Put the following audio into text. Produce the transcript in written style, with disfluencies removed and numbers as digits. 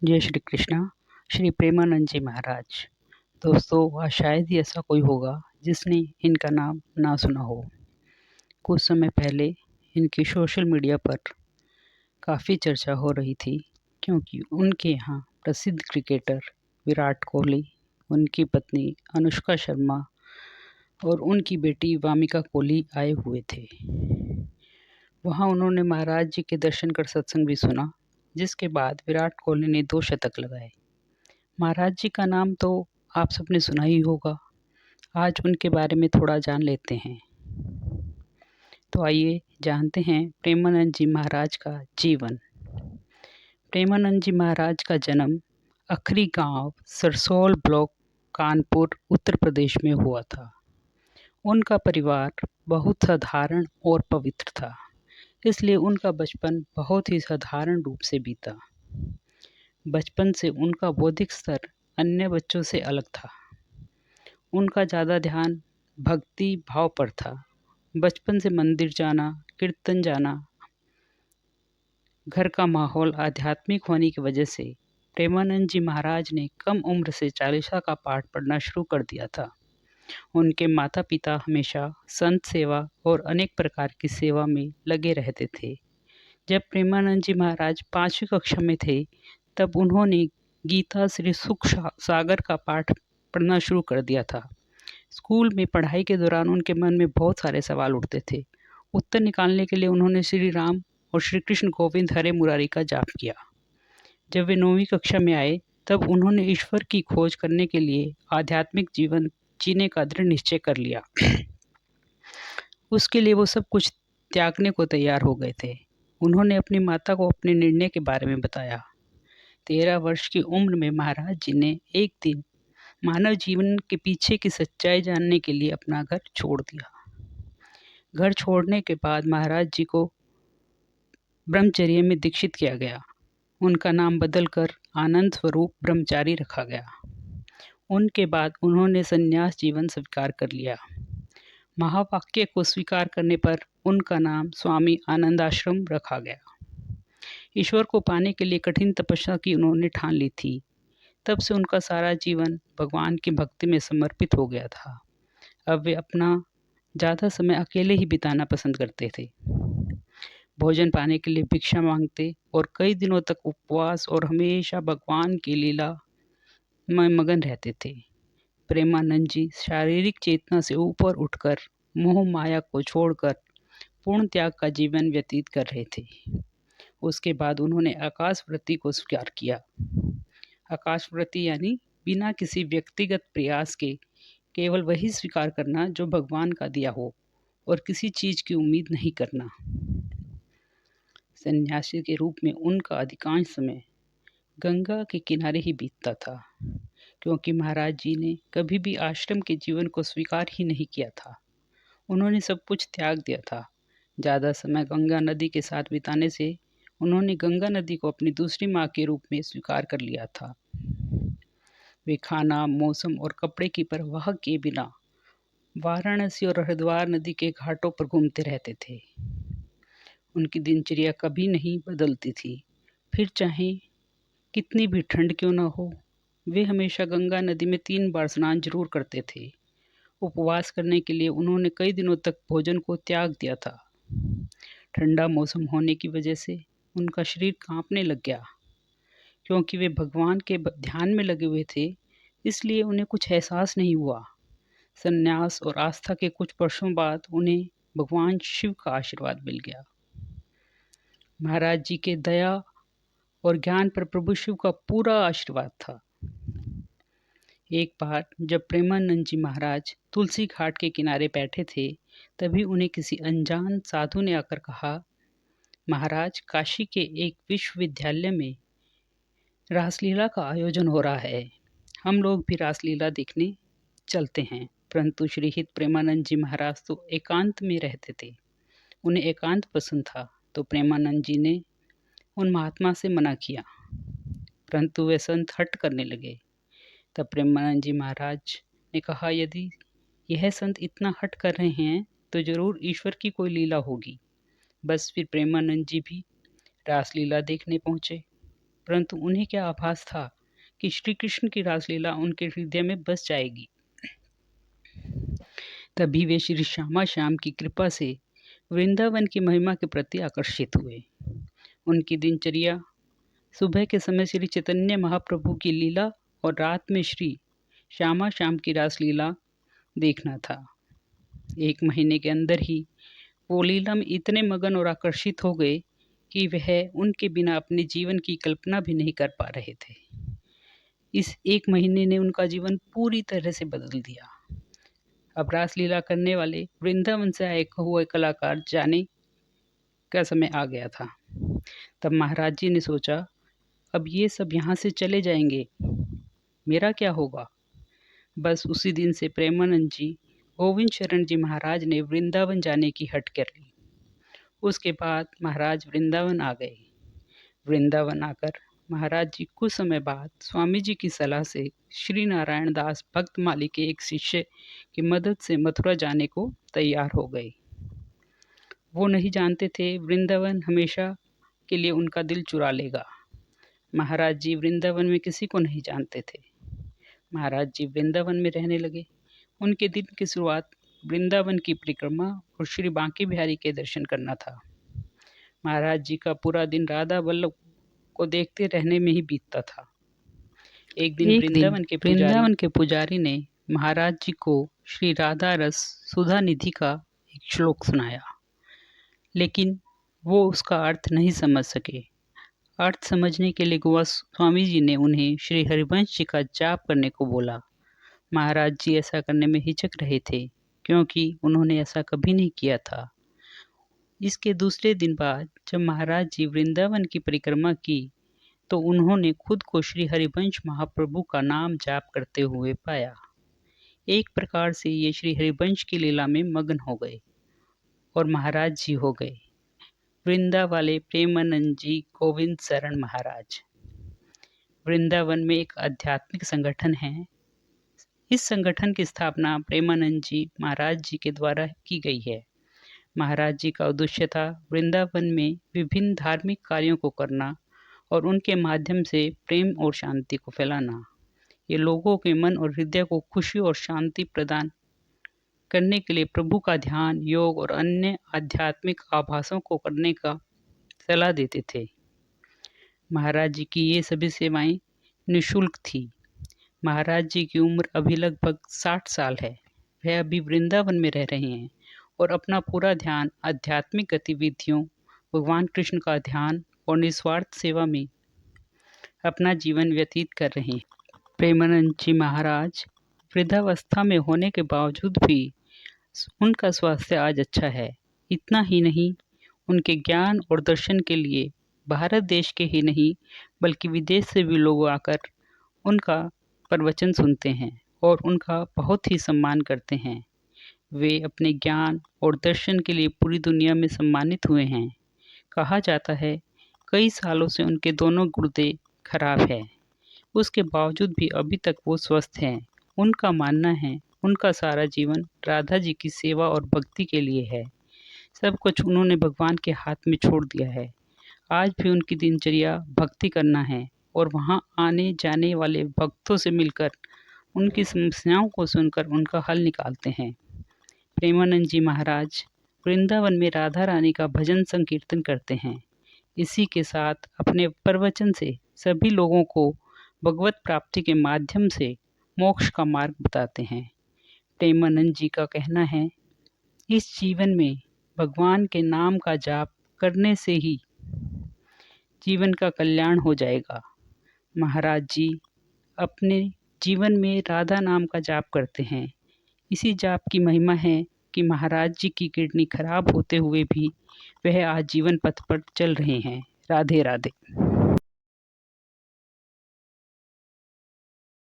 जय श्री कृष्णा। श्री प्रेमानंद जी महाराज। दोस्तों, आज शायद ही ऐसा कोई होगा जिसने इनका नाम ना सुना हो। कुछ समय पहले इनकी सोशल मीडिया पर काफ़ी चर्चा हो रही थी, क्योंकि उनके यहाँ प्रसिद्ध क्रिकेटर विराट कोहली, उनकी पत्नी अनुष्का शर्मा और उनकी बेटी वामिका कोहली आए हुए थे। वहाँ उन्होंने महाराज जी के दर्शन कर सत्संग भी सुना, जिसके बाद विराट कोहली ने 2 शतक लगाए। महाराज जी का नाम तो आप सबने सुना ही होगा। आज उनके बारे में थोड़ा जान लेते हैं। तो आइए जानते हैं प्रेमानंद जी महाराज का जीवन। प्रेमानंद जी महाराज का जन्म अखरी गांव सरसोल ब्लॉक कानपुर उत्तर प्रदेश में हुआ था। उनका परिवार बहुत साधारण और पवित्र था, इसलिए उनका बचपन बहुत ही साधारण रूप से बीता। बचपन से उनका बौद्धिक स्तर अन्य बच्चों से अलग था। उनका ज़्यादा ध्यान भक्ति भाव पर था। बचपन से मंदिर जाना, कीर्तन जाना, घर का माहौल आध्यात्मिक होने की वजह से प्रेमानंद जी महाराज ने कम उम्र से चालीसा का पाठ पढ़ना शुरू कर दिया था। उनके माता पिता हमेशा संत सेवा और अनेक प्रकार की सेवा में लगे रहते थे। जब प्रेमानंद जी महाराज 5वीं कक्षा में थे, तब उन्होंने गीता श्री सुख सागर का पाठ पढ़ना शुरू कर दिया था। स्कूल में पढ़ाई के दौरान उनके मन में बहुत सारे सवाल उठते थे। उत्तर निकालने के लिए उन्होंने श्री राम और श्री कृष्ण गोविंद हरे मुरारी का जाप किया। जब वे 9वीं कक्षा में आए, तब उन्होंने ईश्वर की खोज करने के लिए आध्यात्मिक जीवन जीने का दृढ़ निश्चय कर लिया। उसके लिए वो सब कुछ त्यागने को तैयार हो गए थे। उन्होंने अपनी माता को अपने निर्णय के बारे में बताया। 13 वर्ष की उम्र में महाराज जी ने एक दिन मानव जीवन के पीछे की सच्चाई जानने के लिए अपना घर छोड़ दिया। घर छोड़ने के बाद महाराज जी को ब्रह्मचर्य में दीक्षित किया गया। उनका नाम बदलकर आनंद स्वरूप ब्रह्मचारी रखा गया। उनके बाद उन्होंने संन्यास जीवन स्वीकार कर लिया। महावाक्य को स्वीकार करने पर उनका नाम स्वामी आनंदाश्रम रखा गया। ईश्वर को पाने के लिए कठिन तपस्या की उन्होंने ठान ली थी। तब से उनका सारा जीवन भगवान की भक्ति में समर्पित हो गया था। अब वे अपना ज़्यादा समय अकेले ही बिताना पसंद करते थे। भोजन पाने के लिए भिक्षा मांगते और कई दिनों तक उपवास और हमेशा भगवान की लीला में मगन रहते थे। प्रेमानंद जी शारीरिक चेतना से ऊपर उठकर मोह माया को छोड़कर पूर्ण त्याग का जीवन व्यतीत कर रहे थे। उसके बाद उन्होंने आकाश वृत्ति को स्वीकार किया। आकाश वृत्ति यानी बिना किसी व्यक्तिगत प्रयास के केवल वही स्वीकार करना जो भगवान का दिया हो और किसी चीज की उम्मीद नहीं करना। सन्यासी के रूप में उनका अधिकांश समय गंगा के किनारे ही बीतता था, क्योंकि महाराज जी ने कभी भी आश्रम के जीवन को स्वीकार ही नहीं किया था। उन्होंने सब कुछ त्याग दिया था। ज़्यादा समय गंगा नदी के साथ बिताने से उन्होंने गंगा नदी को अपनी दूसरी माँ के रूप में स्वीकार कर लिया था। वे खाना, मौसम और कपड़े की परवाह किए बिना वाराणसी और हरिद्वार नदी के घाटों पर घूमते रहते थे। उनकी दिनचर्या कभी नहीं बदलती थी। फिर चाहे कितनी भी ठंड क्यों ना हो, वे हमेशा गंगा नदी में 3 बार स्नान जरूर करते थे। उपवास करने के लिए उन्होंने कई दिनों तक भोजन को त्याग दिया था। ठंडा मौसम होने की वजह से उनका शरीर कांपने लग गया। क्योंकि वे भगवान के ध्यान में लगे हुए थे, इसलिए उन्हें कुछ एहसास नहीं हुआ। संन्यास और आस्था के कुछ वर्षों बाद उन्हें भगवान शिव का आशीर्वाद मिल गया। महाराज जी के दया और ज्ञान पर प्रभु शिव का पूरा आशीर्वाद था। एक बार जब प्रेमानंद जी महाराज तुलसी घाट के किनारे बैठे थे, तभी उन्हें किसी अनजान साधु ने आकर कहा, महाराज, काशी के एक विश्वविद्यालय में रासलीला का आयोजन हो रहा है। हम लोग भी रासलीला देखने चलते हैं। परंतु श्री हित प्रेमानंद जी महाराज तो एकांत में रहते थे। उन्हें एकांत पसंद था, तो प्रेमानंद जी ने उन महात्मा से मना किया। परंतु वे संत हट करने लगे। तब प्रेमानंद जी महाराज ने कहा, यदि यह संत इतना हट कर रहे हैं तो जरूर ईश्वर की कोई लीला होगी। बस फिर प्रेमानंद जी भी रासलीला देखने पहुंचे। परंतु उन्हें क्या आभास था कि श्री कृष्ण की रासलीला उनके हृदय में बस जाएगी। तभी वे श्री श्यामा श्याम की कृपा से वृंदावन की महिमा के प्रति आकर्षित हुए। उनकी दिनचर्या सुबह के समय श्री चैतन्य महाप्रभु की लीला और रात में श्री श्यामा श्याम की रासलीला देखना था। 1 महीने के अंदर ही वो लीला में इतने मगन और आकर्षित हो गए कि वह उनके बिना अपने जीवन की कल्पना भी नहीं कर पा रहे थे। इस 1 महीने ने उनका जीवन पूरी तरह से बदल दिया। अब रासलीला करने वाले वृंदावन से आए हुए कलाकार जाने का समय आ गया था। तब महाराज जी ने सोचा, अब ये सब यहाँ से चले जाएंगे, मेरा क्या होगा। बस उसी दिन से प्रेमानंद जी, गोविंद शरण जी महाराज ने वृंदावन जाने की हट कर ली। उसके बाद महाराज वृंदावन आ गए। वृंदावन आकर महाराज जी कुछ समय बाद स्वामी जी की सलाह से श्री नारायण दास भक्तमाली के एक शिष्य की मदद से मथुरा जाने को तैयार हो गए। वो नहीं जानते थे वृंदावन हमेशा के लिए उनका दिल चुरा लेगा। महाराज जी वृंदावन में किसी को नहीं जानते थे। महाराज जी वृंदावन में रहने लगे। उनके दिन की शुरुआत वृंदावन की परिक्रमा और श्री बांके बिहारी के दर्शन करना था। महाराज जी का पूरा दिन राधा वल्लभ को देखते रहने में ही बीतता था। एक दिन वृंदावन के पुजारी ने महाराज जी को श्री राधा रस सुधा निधि का एक श्लोक सुनाया, लेकिन वो उसका अर्थ नहीं समझ सके। अर्थ समझने के लिए स्वामी जी ने उन्हें श्री हरिवंश जी का जाप करने को बोला। महाराज जी ऐसा करने में हिचक रहे थे, क्योंकि उन्होंने ऐसा कभी नहीं किया था। इसके दूसरे दिन बाद जब महाराज जी वृंदावन की परिक्रमा की, तो उन्होंने खुद को श्री हरिवंश महाप्रभु का नाम जाप करते हुए पाया। एक प्रकार से ये श्री हरिवंश की लीला में मग्न हो गए और महाराज जी हो गए वृंदा वाले प्रेमानंद जी गोविंद शरण महाराज। वृंदावन में एक आध्यात्मिक संगठन है। इस संगठन की स्थापना प्रेमानंद जी महाराज जी के द्वारा की गई है। महाराज जी का उद्देश्य था वृंदावन में विभिन्न धार्मिक कार्यों को करना और उनके माध्यम से प्रेम और शांति को फैलाना। ये लोगों के मन और हृदय को खुशी और शांति प्रदान करने के लिए प्रभु का ध्यान, योग और अन्य आध्यात्मिक आभासों को करने का सलाह देते थे। महाराज जी की ये सभी सेवाएं निःशुल्क थी। महाराज जी की उम्र अभी लगभग 60 साल है। वह अभी वृंदावन में रह रहे हैं और अपना पूरा ध्यान आध्यात्मिक गतिविधियों, भगवान कृष्ण का ध्यान और निस्वार्थ सेवा में अपना जीवन व्यतीत कर रहे हैं। प्रेमानंद जी महाराज वृद्धावस्था में होने के बावजूद भी उनका स्वास्थ्य आज अच्छा है। इतना ही नहीं, उनके ज्ञान और दर्शन के लिए भारत देश के ही नहीं बल्कि विदेश से भी लोग आकर उनका प्रवचन सुनते हैं और उनका बहुत ही सम्मान करते हैं। वे अपने ज्ञान और दर्शन के लिए पूरी दुनिया में सम्मानित हुए हैं। कहा जाता है कई सालों से उनके दोनों गुर्दे खराब हैं, उसके बावजूद भी अभी तक वो स्वस्थ हैं। उनका मानना है उनका सारा जीवन राधा जी की सेवा और भक्ति के लिए है। सब कुछ उन्होंने भगवान के हाथ में छोड़ दिया है। आज भी उनकी दिनचर्या भक्ति करना है और वहाँ आने जाने वाले भक्तों से मिलकर उनकी समस्याओं को सुनकर उनका हल निकालते हैं। प्रेमानंद जी महाराज वृंदावन में राधा रानी का भजन संकीर्तन करते हैं। इसी के साथ अपने प्रवचन से सभी लोगों को भगवत प्राप्ति के माध्यम से मोक्ष का मार्ग बताते हैं। प्रेमानंद जी का कहना है, इस जीवन में भगवान के नाम का जाप करने से ही जीवन का कल्याण हो जाएगा। महाराज जी अपने जीवन में राधा नाम का जाप करते हैं। इसी जाप की महिमा है कि महाराज जी की किडनी खराब होते हुए भी वह आज जीवन पथ पर चल रहे हैं। राधे राधे।